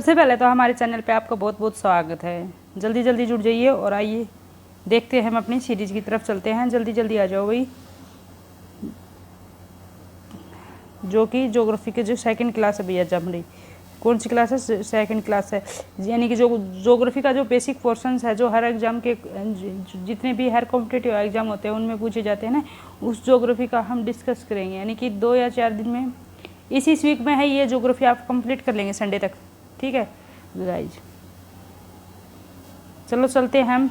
सबसे पहले तो हमारे चैनल पे आपका बहुत बहुत स्वागत है। जल्दी जल्दी जुड़ जाइए और आइए देखते हैं, हम अपनी सीरीज़ की तरफ चलते हैं। जल्दी जल्दी आ जाओ भाई, जो कि ज्योग्राफी के जो सेकंड क्लास है भैया। जब हमारी कौन सी क्लास है? सेकंड क्लास है। यानी कि जो ज्योग्राफी का जो बेसिक पोर्शंस है, जो हर एग्जाम के जितने भी हर कॉम्पिटिटिव एग्जाम होते हैं उनमें पूछे जाते हैं ना, उस ज्योग्राफी का हम डिस्कस करेंगे। यानी कि 2 या 4 दिन में, इसी वीक में है ये ज्योग्राफी आप कंप्लीट कर लेंगे संडे तक। ठीक है गाइज, चलो चलते हैं हम।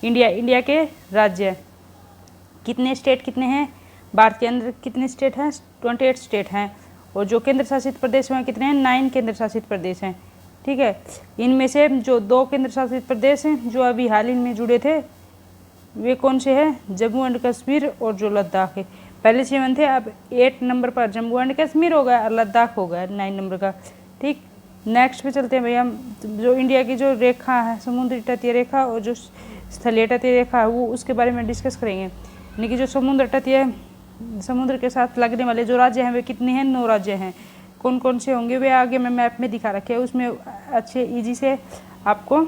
इंडिया के राज्य कितने स्टेट कितने हैं? भारत के अंदर कितने स्टेट हैं? 28 स्टेट हैं। और जो केंद्र शासित प्रदेश में कितने हैं? 9 केंद्र शासित प्रदेश हैं। ठीक है, इनमें से जो 2 केंद्र शासित प्रदेश हैं जो अभी हाल ही में जुड़े थे, वे कौन से हैं? जम्मू एंड कश्मीर और जो लद्दाख है। पहले 7 थे, अब 8 नंबर पर जम्मू एंड कश्मीर हो गया और लद्दाख हो गया 9 नंबर का। ठीक, नेक्स्ट पे चलते हैं भैया हम। जो इंडिया की जो रेखा है, समुद्री तटीय रेखा और जो स्थलीय तटीय रेखा है, वो उसके बारे में डिस्कस करेंगे। यानी कि जो समुद्र तटीय, समुद्र के साथ लगने वाले जो राज्य हैं वे कितने हैं? 9 राज्य हैं। कौन कौन से होंगे वे आगे मैं मैप में दिखा रखे हैं, उसमें अच्छे ईजी से आपको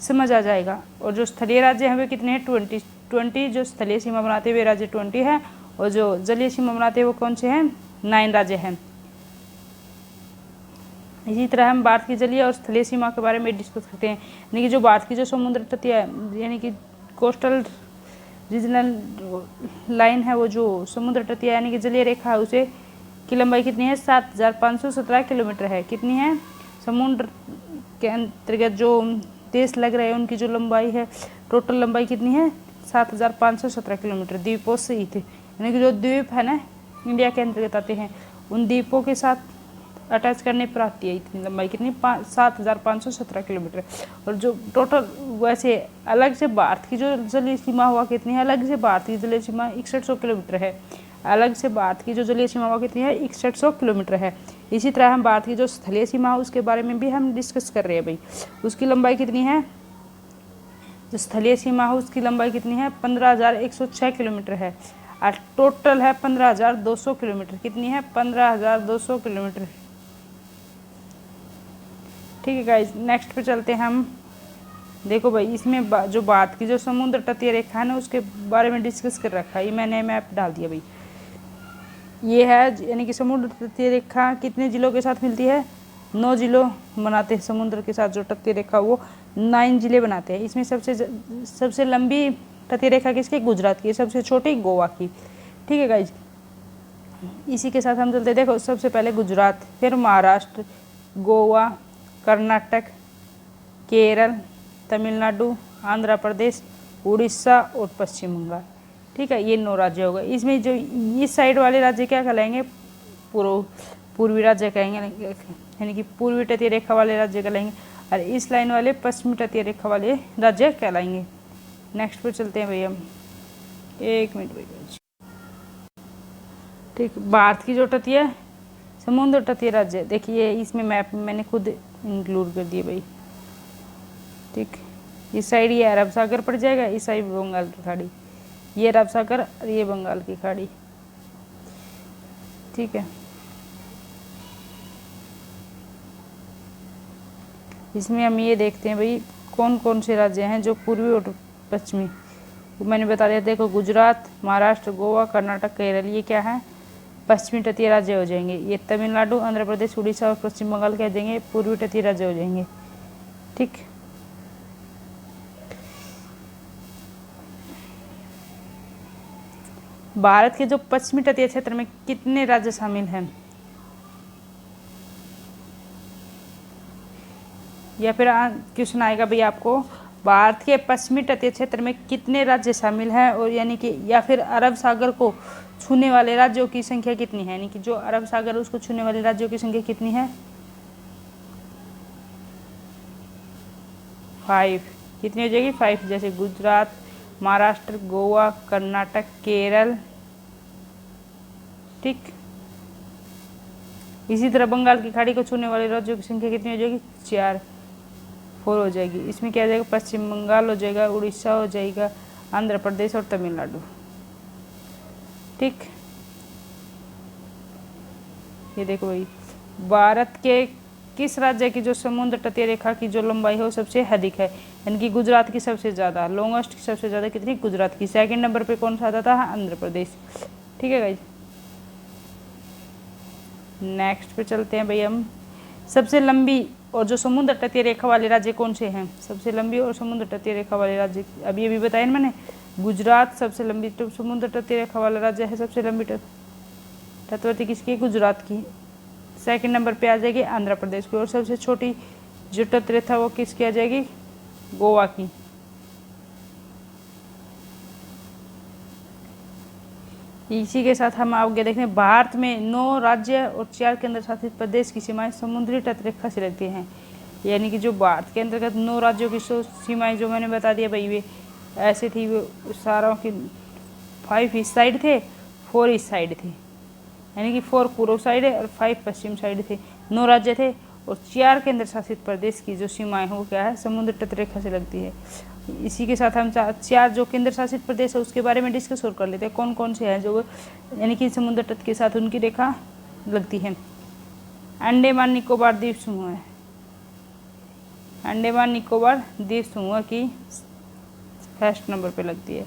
समझ आ जाएगा। और जो स्थलीय राज्य हैं वे कितने हैं? 20 जो स्थलीय सीमा बनाते हुए राज्य 20 है। और जो जलीय सीमा बनाते हैं वो कौन से हैं? 9 राज्य हैं। इसी तरह हम भारत की जलीय और स्थलीय सीमा के बारे में डिस्कस करते हैं। यानी कि जो भारत की जो समुद्र तटीय यानी कि कोस्टल रीजनल लाइन है, वो जो समुद्र तटीय यानी कि जलीय रेखा है, उसे की लंबाई कितनी है? 7517 किलोमीटर है। कितनी है? समुद्र के अंतर्गत जो देश लग रहे हैं उनकी जो लंबाई है, टोटल लंबाई कितनी है? 7517 किलोमीटर द्वीपों सहित। यानी कि जो द्वीप है ना इंडिया के अंतर्गत आते हैं, उन द्वीपों के साथ अटैच करने पर आती है इतनी लंबाई। कितनी? 7517 किलोमीटर। और जो टोटल वैसे अलग से भारत की जो जलीय सीमा हुआ कितनी है? अलग से भारत की जलीय सीमा 6100 किलोमीटर है। अलग से भारत की जो जलीय सीमा हुआ कितनी है? 6100 किलोमीटर है। इसी तरह हम भारत की जो स्थलीय सीमा है उसके बारे में भी हम डिस्कस कर रहे हैं भाई। उसकी लंबाई कितनी है? जो स्थलीय सीमा है उसकी लंबाई कितनी है? 15106 किलोमीटर है। और टोटल है 15200 किलोमीटर। कितनी है? 15200 किलोमीटर। ठीक है गाइज, नेक्स्ट पे चलते हैं हम। देखो भाई, इसमें जो भारत की जो समुद्र तटीय रेखा है ना उसके बारे में डिस्कस कर रखा है। ये मैंने मैप डाल दिया भाई। ये है यानी कि समुद्र तटीय रेखा कितने जिलों के साथ मिलती है? 9 जिलों बनाते हैं समुद्र के साथ। जो तटीय रेखा वो 9 जिले बनाते हैं। इसमें सबसे लंबी तटीय रेखा किसकी? गुजरात की। सबसे छोटी गोवा की। ठीक है गाइज, इसी के साथ हम चलते हैं। देखो, सबसे पहले गुजरात, फिर महाराष्ट्र, गोवा, कर्नाटक, केरल, तमिलनाडु, आंध्र प्रदेश, उड़ीसा और पश्चिम बंगाल। ठीक है, ये 9 राज्य हो गए। इसमें जो इस साइड वाले राज्य क्या कहलाएंगे? पूर्वी राज्य कहेंगे, यानी कि पूर्वी तटीय रेखा वाले राज्य कहलाएंगे। और इस लाइन वाले पश्चिमी तटीय रेखा वाले राज्य कहलाएंगे। नेक्स्ट पे चलते हैं भैया हम। 1 मिनट भैया। ठीक, भारत की जो तटीय समुद्र तटीय राज्य, देखिए इसमें मैप में मैंने खुद इंक्लूड कर दिए भाई। ठीक, इस साइड ये अरब सागर पड़ जाएगा, इस साइड बंगाल की खाड़ी। ये अरब सागर और ये बंगाल की खाड़ी। ठीक है, इसमें हम ये देखते हैं भाई कौन कौन से राज्य हैं जो पूर्वी और पश्चिमी। वो मैंने बता दिया। देखो, गुजरात, महाराष्ट्र, गोवा, कर्नाटक, केरल, ये क्या है? पश्चिमी तटीय राज्य हो जाएंगे। ये तमिलनाडु, आंध्र प्रदेश, उड़ीसा और पश्चिम बंगाल कह देंगे पूर्वी तटीय राज्य हो जाएंगे। ठीक, भारत के जो पश्चिमी तटीय क्षेत्र में कितने राज्य शामिल हैं? या फिर क्वेश्चन आएगा भाई आपको, भारत के पश्चिमी तटीय क्षेत्र में कितने राज्य शामिल हैं? और यानी कि या फिर अरब सागर को छूने वाले राज्यों की संख्या कितनी है? यानी कि जो अरब सागर उसको छूने वाले राज्यों की संख्या कितनी है? 5। कितनी हो जाएगी? 5। जैसे गुजरात, महाराष्ट्र, गोवा, कर्नाटक, केरल। ठीक, इसी तरह बंगाल की खाड़ी को छूने वाले राज्यों की संख्या कितनी हो जाएगी? 4 हो जाएगी। इसमें क्या हो जाएगा? पश्चिम बंगाल हो जाएगा, उड़ीसा हो जाएगा, आंध्र प्रदेश और तमिलनाडु। ठीक, ये देखो भाई, भारत के किस राज्य की जो समुद्र तटीय रेखा की जो लंबाई है वो सबसे अधिक है, यानी कि गुजरात की सबसे ज़्यादा, लॉन्गेस्ट की सबसे ज़्यादा कितनी, गुजरात की। सेकंड नंबर पे कौन सा आता था, आंध्र प्रदेश। ठीक है गाइज, नेक्स्ट पे चलते हैं भाई हम। सबसे लंबी और जो समुद्र तटीय रेखा वाले राज्य कौन से हैं, सबसे लंबी और समुद्र तटीय रेखा वाले राज्य अभी बताया ना मैंने, गुजरात सबसे लंबी तो समुद्र तटीय रेखा वाला राज्य है, सबसे लंबी तटवर्ती किसकी, गुजरात की। सेकंड नंबर पे आ जाएगी आंध्र प्रदेश की, और सबसे छोटी जो तट रेखा वो किसकी आ जाएगी, गोवा की। इसी के साथ हम आगे देखते हैं, भारत में 9 राज्य और 4 केंद्र शासित प्रदेश की सीमाएं समुद्री तट रेखा से लगती हैं, यानी कि जो भारत के अंतर्गत 9 राज्यों की सीमाएं जो मैंने बता दिया भाई, वे ऐसे थी, वो सारों की 5 इस साइड थे, 4 इस साइड थे, यानी कि 4 पूर्व साइड है और 5 पश्चिम साइड थे। 9 राज्य थे और 4 केंद्र शासित प्रदेश की जो सीमाएं हो क्या है, समुद्र तट रेखा से लगती है। इसी के साथ हम 4 जो केंद्र शासित प्रदेश है उसके बारे में डिस्कस और कर लेते हैं, कौन कौन से हैं जो यानी कि समुद्र तट के साथ उनकी रेखा लगती है। अंडमान निकोबार द्वीप समूह है, अंडमान निकोबार द्वीप समूह की फर्स्ट नंबर पे लगती है।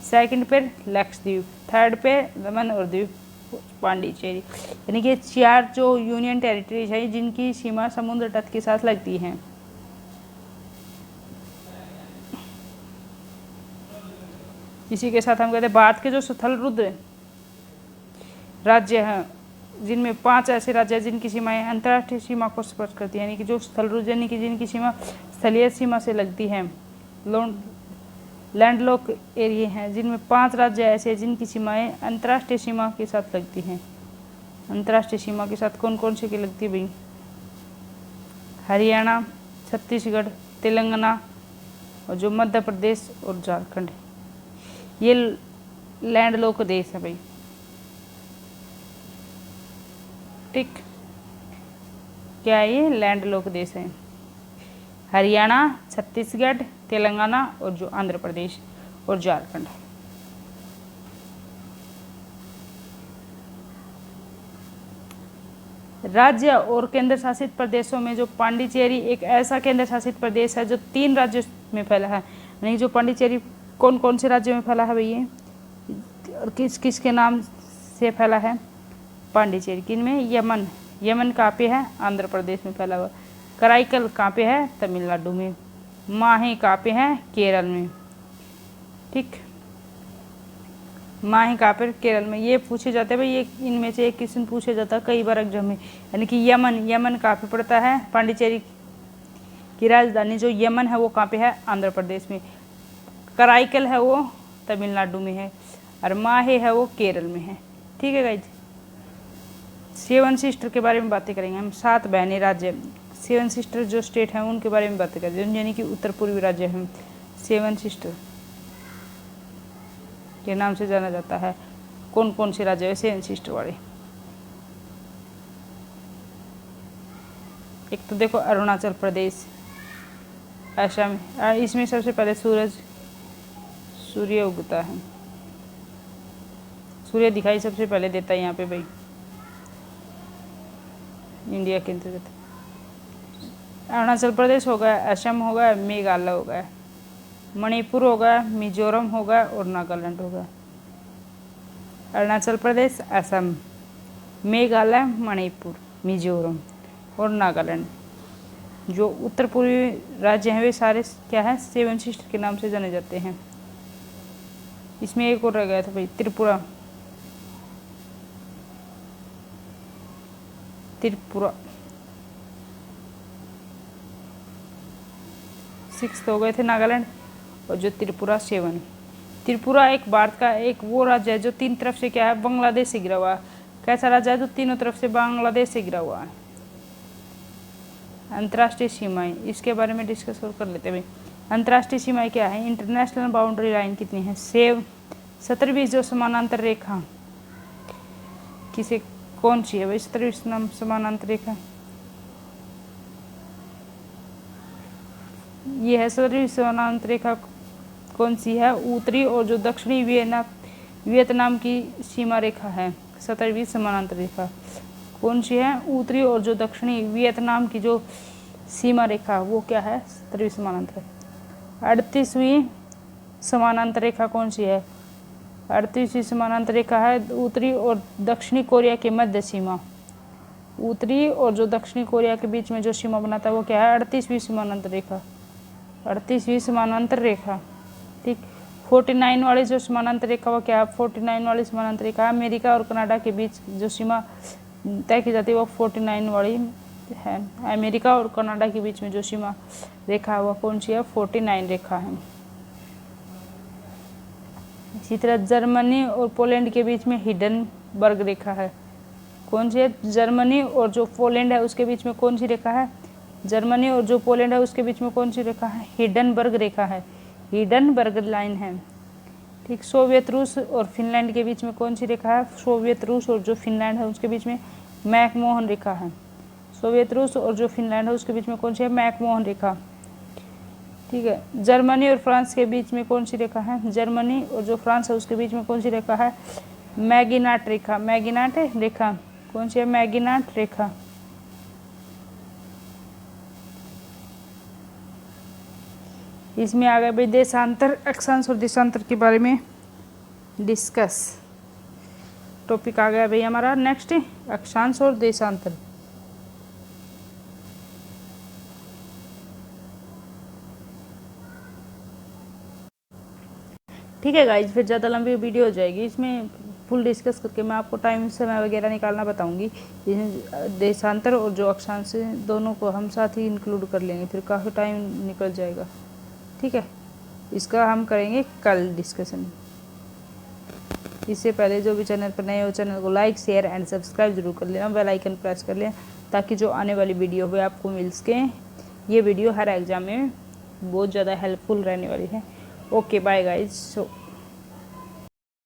सेकंड पे लक्षद्वीप, थर्ड पे दमन और द्वीप पांडिचेरी, यानी कि 4 जो यूनियन टेरिटरीज है जिनकी सीमा समुद्र तट के साथ लगती है। इसी के साथ हम कहते हैं भारत के जो स्थल रुद्र राज्य हैं जिनमें 5 ऐसे राज्य हैं जिनकी सीमाएं अंतर्राष्ट्रीय सीमा को स्पर्श करती है, यानी कि जो स्थल रुद्र यानी कि जिनकी सीमा स्थलीय सीमा से लगती है, लैंडलॉक एरिया हैं, जिनमें 5 राज्य ऐसे हैं जिनकी सीमाएं अंतर्राष्ट्रीय सीमा के साथ लगती हैं। अंतर्राष्ट्रीय सीमा के साथ कौन कौन से की लगती है भाई, हरियाणा, छत्तीसगढ़, तेलंगाना और जो मध्य प्रदेश और झारखंड, ये लैंडलॉक देश है भाई। ठीक, क्या है ये, लैंडलॉक देश है। हरियाणा, छत्तीसगढ़, तेलंगाना और जो आंध्र प्रदेश और झारखंड। राज्य और केंद्र शासित प्रदेशों में जो पांडिचेरी एक ऐसा केंद्र शासित प्रदेश है जो 3 राज्यों में फैला है, यानी जो पांडिचेरी कौन कौन से राज्यों में फैला है भैया, और किस किस के नाम से फैला है पांडिचेरी, किन में, यमन, यमन कहाँ पे है, आंध्र प्रदेश में फैला हुआ। कराईकल कहाँ पे है, तमिलनाडु में। माहे कहाँ पे है, केरल में। ठीक, माहे कहाँ पे, केरल में। ये पूछे जाते हैं भाई, ये इनमें से एक क्वेश्चन पूछा जाता है कई बार एग्जाम में, यानी कि यमन, यमन कहाँ पे पड़ता है, पांडिचेरी की राजधानी जो यमन है वो कहाँ पे है, आंध्र प्रदेश में। कराईकल है वो तमिलनाडु में है, और माहे है वो केरल में है। ठीक है गाइज, 7 सिस्टर के बारे में बातें करेंगे हम, 7 बहने राज्य, 7 सिस्टर जो स्टेट हैं उनके बारे में बातें करेंगे, यानी कि उत्तर पूर्वी राज्य हैं 7 सिस्टर के नाम से जाना जाता है। कौन कौन से राज्य है 7 सिस्टर वाले, एक तो देखो अरुणाचल प्रदेश, असम, इसमें सबसे पहले सूर्य उगता है, सूर्य दिखाई सबसे पहले देता है यहाँ पे भाई इंडिया के अंतर्गत। अरुणाचल प्रदेश हो गया, असम हो गया, मेघालय हो गया, मणिपुर हो गया, मिजोरम हो गया और नागालैंड हो गया। अरुणाचल प्रदेश, असम, मेघालय, मणिपुर, मिजोरम और नागालैंड। जो उत्तर पूर्वी राज्य हैं वे सारे क्या है, 7 सिस्टर के नाम से जाने जाते हैं। इसमें एक और रह गया था भाई, त्रिपुरा, त्रिपुरा 6 हो गए थे नागालैंड, और जो त्रिपुरा 7। त्रिपुरा एक भारत का एक वो राज्य है जो 3 तरफ से क्या है, बांग्लादेश से घिरा हुआ है। कैसा राज्य है जो तीनों तरफ से बांग्लादेश से घिरा हुआ है। अंतर्राष्ट्रीय सीमाएं, इसके बारे में डिस्कस और कर लेते हैं भाई। अंतर्राष्ट्रीय सीमाएं क्या है, इंटरनेशनल बाउंड्री लाइन कितनी है, 17वीं जो समानांतर रेखा किसे कौन सी है भाई, 17वीं समानांतर रेखा ये है। 17वीं समानांतर रेखा कौन सी है, उत्तरी और जो दक्षिणी वियतनाम की सीमा रेखा है 17वीं समानांतर रेखा। कौन सी है? उत्तरी और जो दक्षिणी वियतनाम की जो सीमा रेखा वो क्या है? 70वीं समानांतर। 38वीं समानांतर रेखा कौन सी है? 38वीं समानांतर रेखा है उत्तरी और दक्षिणी कोरिया की मध्य सीमा। उत्तरी और जो दक्षिणी कोरिया के बीच में जो सीमा बनाता है वो क्या है? 38वीं समानांतर रेखा। 38वीं समानांतर रेखा, ठीक। 49 वाली जो समानांतर रेखा वो क्या है? 49 वाली समानांतर रेखा अमेरिका और कनाडा के बीच जो सीमा तय की जाती है वो 49 वाली है। अमेरिका और कनाडा के बीच में जो सीमा रेखा है वो कौन सी है? 49 रेखा है। इसी तरह जर्मनी और पोलैंड के बीच में हिंडनबर्ग रेखा है। कौन सी है? जर्मनी और जो पोलैंड है उसके बीच में कौन सी रेखा है? जर्मनी और जो पोलैंड है उसके बीच में कौन सी रेखा है? हिंडनबर्ग रेखा है। हिंडनबर्ग लाइन है, ठीक। सोवियत रूस और फिनलैंड के बीच में कौन सी रेखा है? सोवियत रूस और जो फिनलैंड है उसके बीच में मैकमोहन रेखा है। सोवियत रूस और जो फिनलैंड है उसके बीच में कौन सी है? मैकमोहन रेखा, ठीक है। जर्मनी और फ्रांस के बीच में कौन सी रेखा है? जर्मनी और जो फ्रांस है उसके बीच में कौन सी रेखा है? मैगिनाट रेखा। मैगिनाट रेखा कौन सी है? मैगिनाट रेखा। इसमें आ गया भाई देशांतर, अक्षांश और देशांतर के बारे में डिस्कस। टॉपिक आ गया भाई हमारा नेक्स्ट अक्षांश और देशांतर। ठीक है गाइज, फिर ज़्यादा लंबी वीडियो हो जाएगी, इसमें फुल डिस्कस करके मैं आपको टाइम समय वगैरह निकालना बताऊंगी। देशांतर और जो अक्षांश दोनों को हम साथ ही इंक्लूड कर लेंगे, फिर काफ़ी टाइम निकल जाएगा। ठीक है, इसका हम करेंगे कल डिस्कशन। इससे पहले जो भी चैनल पर नए हो चैनल को लाइक शेयर एंड सब्सक्राइब जरूर कर लेना, बेल आइकन प्रेस कर लेना ताकि जो आने वाली वीडियो हो आपको मिल सके। ये वीडियो हर एग्जाम में बहुत ज़्यादा हेल्पफुल रहने वाली है। Okay bye guys. सो